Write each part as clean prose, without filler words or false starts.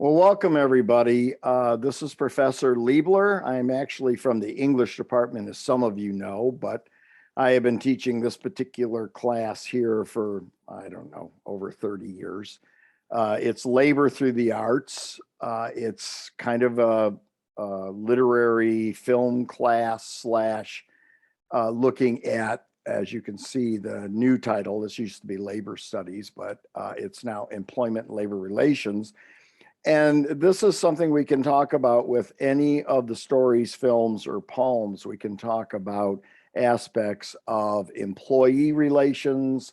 Well, welcome everybody. This is Professor Liebler. I'm actually from the English department, as some of you know, but I have been teaching this particular class here for, I don't know, over 30 years. It's labor through the arts. It's kind of a literary film class slash looking at, as you can see, the new title. This used to be labor studies, but it's now employment and labor relations. And this is something we can talk about with any of the stories, films, or poems. We can talk about aspects of employee relations,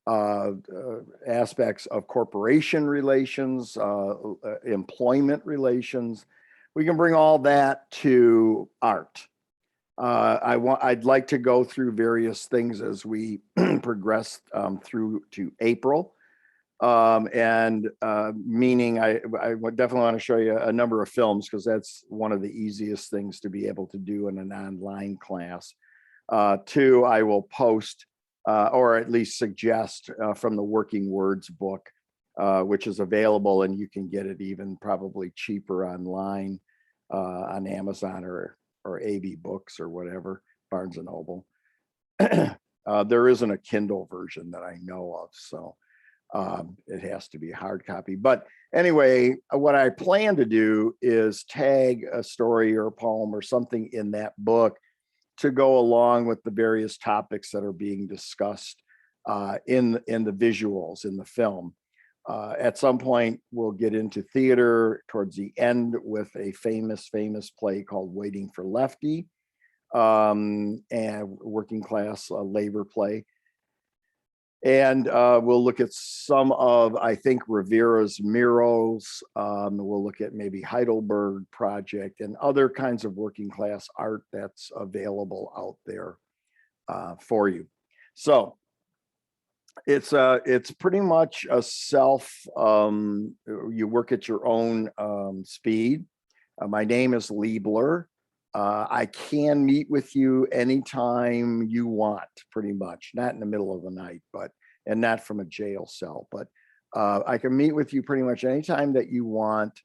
aspects of corporation relations, employment relations. We can bring all that to art. I'd like to go through various things as we progress through to April. Meaning I would definitely want to show you a number of films because that's one of the easiest things to be able to do in an online class. Two, I will post or at least suggest from the Working Words book, which is available, and you can get it even probably cheaper online on Amazon or AB Books or whatever, Barnes and Noble. There isn't a Kindle version that I know of, so it has to be a hard copy. But anyway, what I plan to do is tag a story or a poem or something in that book to go along with the various topics that are being discussed in the visuals in the film. At some point, we'll get into theater towards the end with a famous play called Waiting for Lefty, and working class labor play. And we'll look at some of, I think, Rivera's murals. We'll look at maybe Heidelberg Project and other kinds of working class art that's available out there for you. So it's pretty much a you work at your own speed. My name is Liebler. I can meet with you anytime you want, pretty much, not in the middle of the night, and not from a jail cell, but I can meet with you pretty much anytime that you want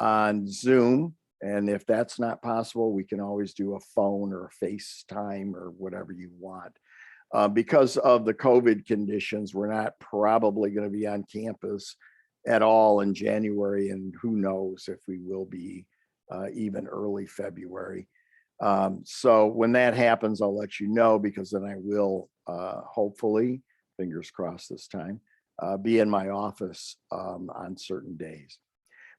on Zoom. And if that's not possible, we can always do a phone or a FaceTime or whatever you want. Because of the COVID conditions, we're not probably going to be on campus at all in January, and who knows if we will be even early February. So when that happens, I'll let you know, because then I will hopefully, fingers crossed this time, be in my office on certain days.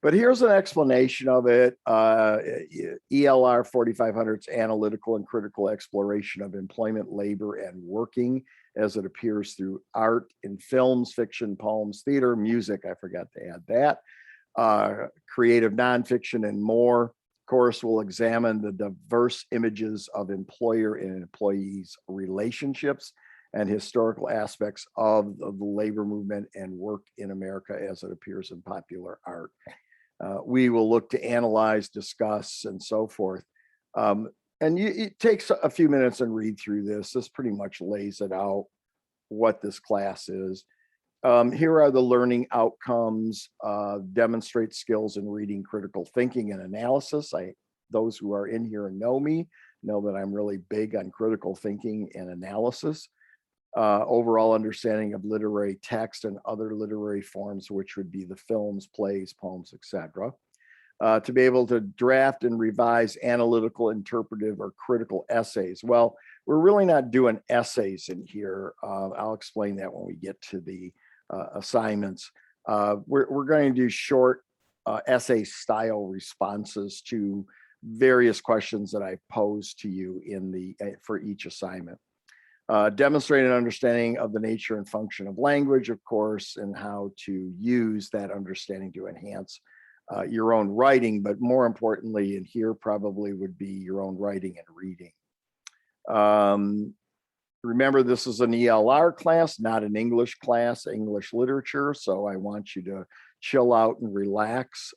But here's an explanation of it. ELR 4500's analytical and critical exploration of employment, labor, and working as it appears through art in films, fiction, poems, theater, music. I forgot to add that. Creative nonfiction and more. Of course, we'll examine the diverse images of employer and employees relationships and historical aspects of the labor movement and work in America as it appears in popular art. We will look to analyze, discuss, and so forth. It takes a few minutes and read through this. This pretty much lays it out, what this class is. Here are the learning outcomes. Demonstrate skills in reading, critical thinking, and analysis. Those who are in here and know me know that I'm really big on critical thinking and analysis. Overall understanding of literary text and other literary forms, which would be the films, plays, poems, etc. To be able to draft and revise analytical, interpretive, or critical essays. Well, we're really not doing essays in here. I'll explain that when we get to the assignments. We're going to do short essay style responses to various questions that I pose to you for each assignment. Demonstrate an understanding of the nature and function of language, of course, and how to use that understanding to enhance your own writing, but more importantly, in here probably would be your own writing and reading. Remember, this is an ELR class, not an English class, English literature, so I want you to chill out and relax.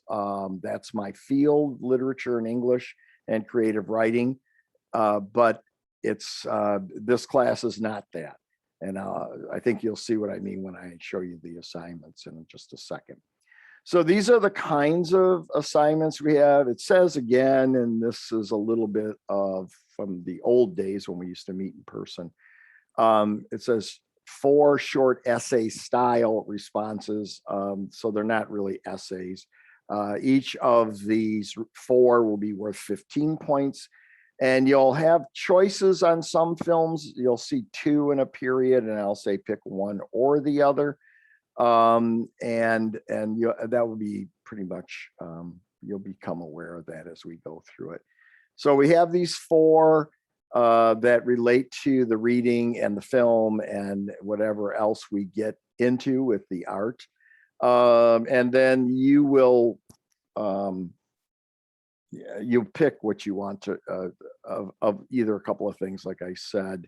That's my field, literature and English and creative writing, but this class is not that. And I think you'll see what I mean when I show you the assignments in just a second. So these are the kinds of assignments we have. It says again, and this is a little bit of from the old days when we used to meet in person. It says 4 short essay style responses. So they're not really essays. Each of these 4 will be worth 15 points. And you'll have choices on some films. You'll see 2 in a period, and I'll say pick one or the other. That will be pretty much, you'll become aware of that as we go through it. So we have these 4 that relate to the reading and the film and whatever else we get into with the art. And then you will, you pick what you want to, of either a couple of things, like I said,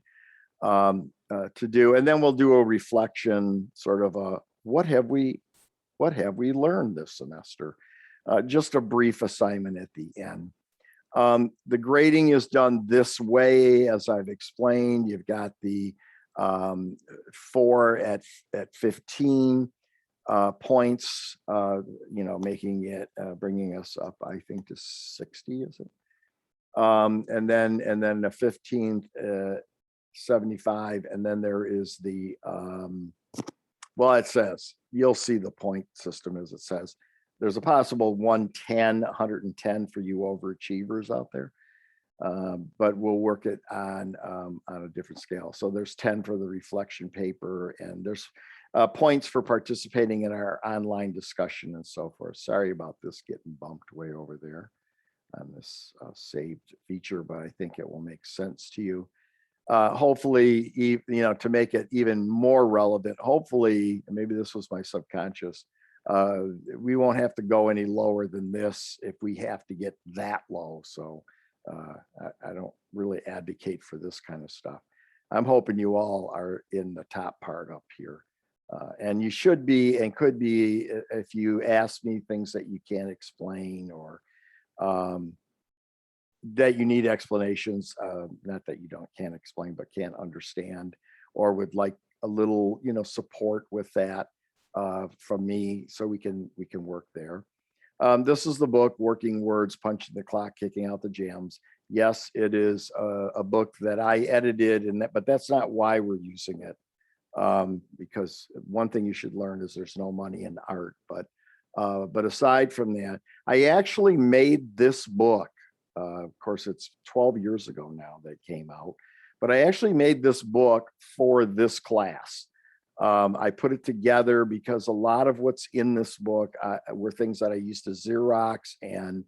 to do. And then we'll do a reflection, sort of a, what have we learned this semester? Just a brief assignment at the end. The grading is done this way, as I've explained. You've got the 4 at 15 points, making it, bringing us up, I think, to 60, is it? And then the 15th, 75, and then there is the, well, it says, you'll see the point system as it says. There's a possible 110 for you overachievers out there, but we'll work it on a different scale. So there's 10 for the reflection paper, and there's points for participating in our online discussion and so forth. Sorry about this getting bumped way over there on this saved feature, but I think it will make sense to you. Hopefully, to make it even more relevant, hopefully, maybe this was my subconscious, we won't have to go any lower than this if we have to get that low. So I don't really advocate for this kind of stuff. I'm hoping you all are in the top part up here. And you should be, and could be, if you ask me things that you can't explain, or that you need explanations, not that you can't explain, but can't understand, or would like a little, support with that from me, so we can work there. This is the book, Working Words, Punching the Clock, Kicking Out the Jams. Yes, it is a book that I edited, but that's not why we're using it. Because one thing you should learn is there's no money in art. But aside from that, I actually made this book. Of course, it's 12 years ago now that it came out, but I actually made this book for this class. I put it together because a lot of what's in this book were things that I used to Xerox and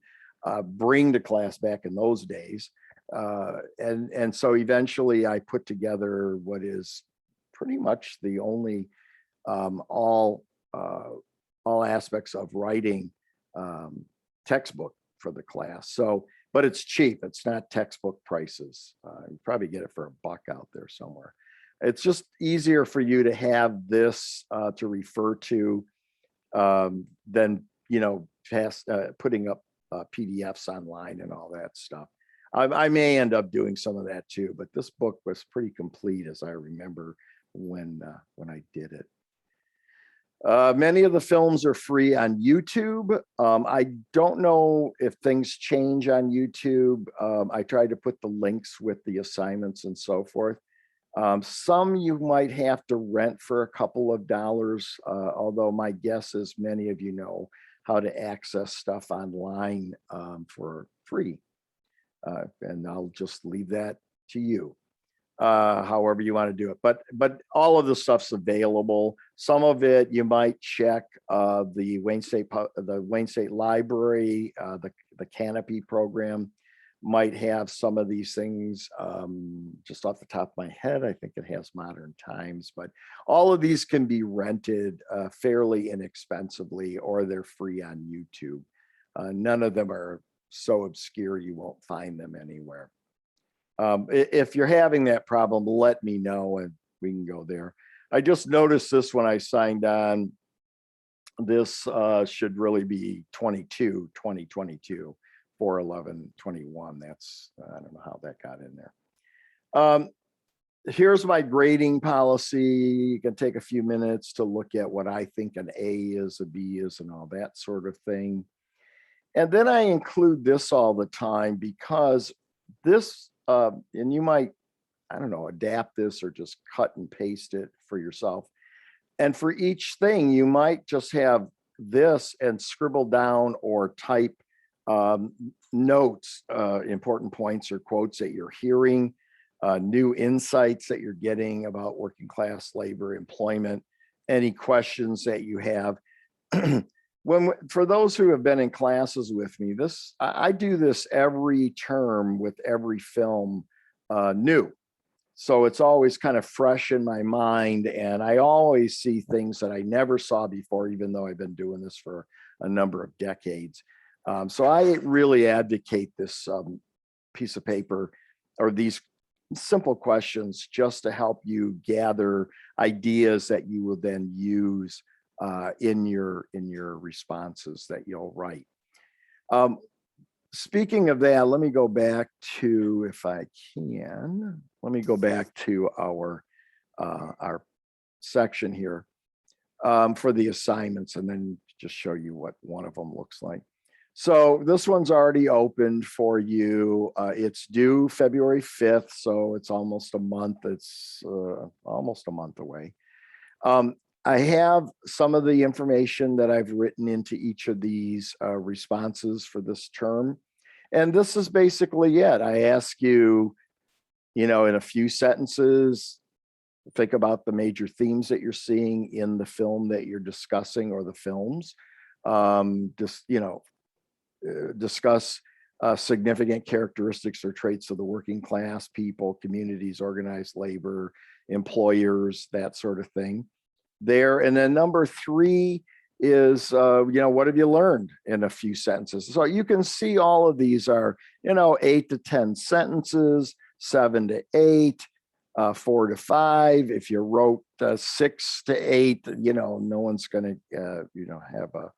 bring to class back in those days. And so eventually I put together what is pretty much the only all aspects of writing textbook for the class. So, but it's cheap. It's not textbook prices. You probably get it for $1 out there somewhere. It's just easier for you to have this to refer to than, putting up PDFs online and all that stuff. I may end up doing some of that too, but this book was pretty complete, as I remember when I did it. Many of the films are free on YouTube. I don't know if things change on YouTube. I tried to put the links with the assignments and so forth. Some you might have to rent for a couple of dollars, although my guess is many of you know how to access stuff online for free. And I'll just leave that to you. However you want to do it, but all of the stuff's available. Some of it you might check the Wayne State Library, the Canopy program might have some of these things. Just off the top of my head, I think it has Modern Times, but all of these can be rented fairly inexpensively, or they're free on YouTube. None of them are so obscure you won't find them anywhere. If you're having that problem, let me know and we can go there. I just noticed this when I signed on. This should really be 2022, 4/11/21. That's, I don't know how that got in there. Here's my grading policy. You can take a few minutes to look at what I think an A is, a B is, and all that sort of thing. And then I include this all the time because this, and you might, I don't know, adapt this or just cut and paste it for yourself. And for each thing, you might just have this and scribble down or type notes, important points or quotes that you're hearing, new insights that you're getting about working class labor, employment, any questions that you have. For those who have been in classes with me, I do this every term with every film new. So it's always kind of fresh in my mind, and I always see things that I never saw before, even though I've been doing this for a number of decades. So I really advocate this piece of paper or these simple questions just to help you gather ideas that you will then use in your responses that you'll write. Speaking of that, let me go back to, if I can, let me go back to our section here for the assignments, and then just show you what one of them looks like. So this one's already opened for you. It's due February 5th, so it's almost a month. It's almost a month away. I have some of the information that I've written into each of these responses for this term. And this is basically it. I ask you, in a few sentences, think about the major themes that you're seeing in the film that you're discussing or the films. Discuss significant characteristics or traits of the working class, people, communities, organized labor, employers, that sort of thing. There. And then number 3 is, what have you learned in a few sentences? So you can see all of these are, 8 to 10 sentences, 7 to 8, 4 to 5. If you wrote 6 to 8, no one's going to, have a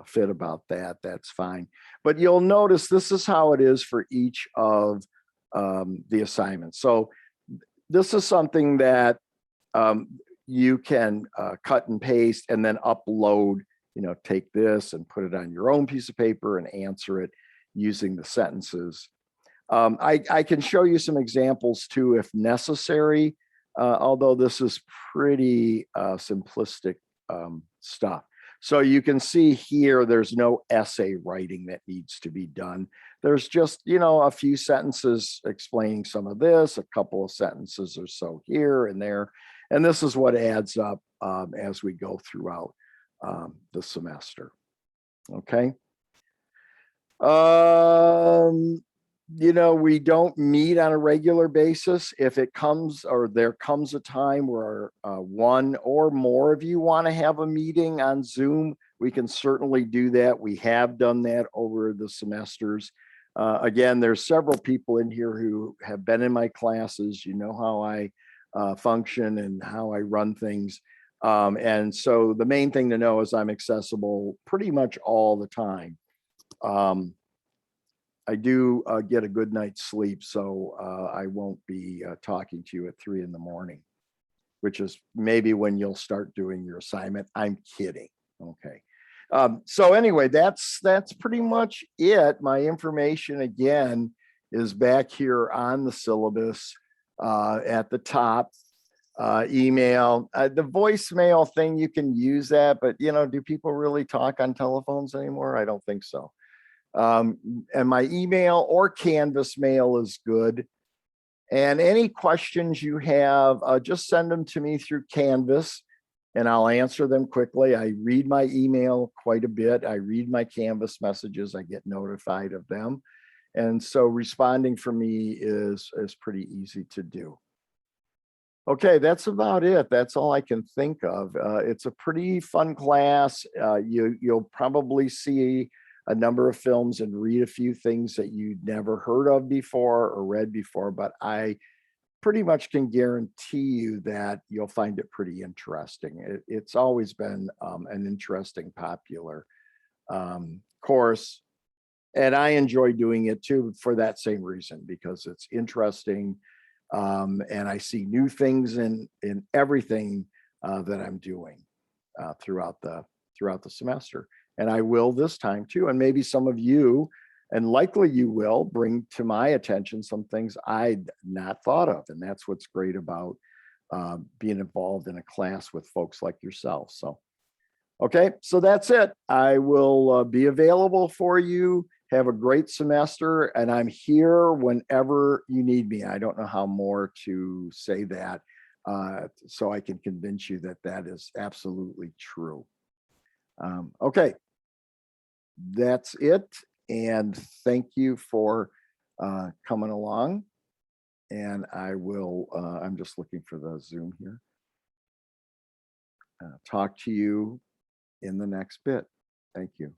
fit about that. That's fine. But you'll notice this is how it is for each of the assignments. So this is something that you can cut and paste and then upload, take this and put it on your own piece of paper and answer it using the sentences. I can show you some examples too, if necessary, although this is pretty simplistic stuff. So you can see here, there's no essay writing that needs to be done. There's just, a few sentences explaining some of this, a couple of sentences or so here and there. And this is what adds up as we go throughout the semester. Okay. We don't meet on a regular basis. If it comes or there comes a time where one or more of you want to have a meeting on Zoom, we can certainly do that. We have done that over the semesters. Again, there's several people in here who have been in my classes. You know how I function and how I run things. And so the main thing to know is I'm accessible pretty much all the time. I do get a good night's sleep, so I won't be talking to you at 3 a.m, which is maybe when you'll start doing your assignment. I'm kidding. Okay. So anyway, that's pretty much it. My information again is back here on the syllabus at the top. Email, the voicemail thing, you can use that, but do people really talk on telephones anymore? I don't think so. And my email or Canvas mail is good. And any questions you have, just send them to me through Canvas and I'll answer them quickly. I read my email quite a bit. I read my Canvas messages. I get notified of them. And so responding for me is pretty easy to do. Okay, that's about it. That's all I can think of. It's a pretty fun class. You'll probably see a number of films and read a few things that you'd never heard of before or read before, but I pretty much can guarantee you that you'll find it pretty interesting. It's always been an interesting, popular course, and I enjoy doing it too for that same reason, because it's interesting. And I see new things in everything that I'm doing throughout the semester. And I will this time too. And maybe some of you, and likely you will, bring to my attention some things I'd not thought of. And that's what's great about being involved in a class with folks like yourself. So, okay, so that's it. I will be available for you. Have a great semester, and I'm here whenever you need me. I don't know how more to say that, so I can convince you that that is absolutely true. Okay, that's it. And thank you for coming along. And I will, I'm just looking for the Zoom here. Talk to you in the next bit. Thank you.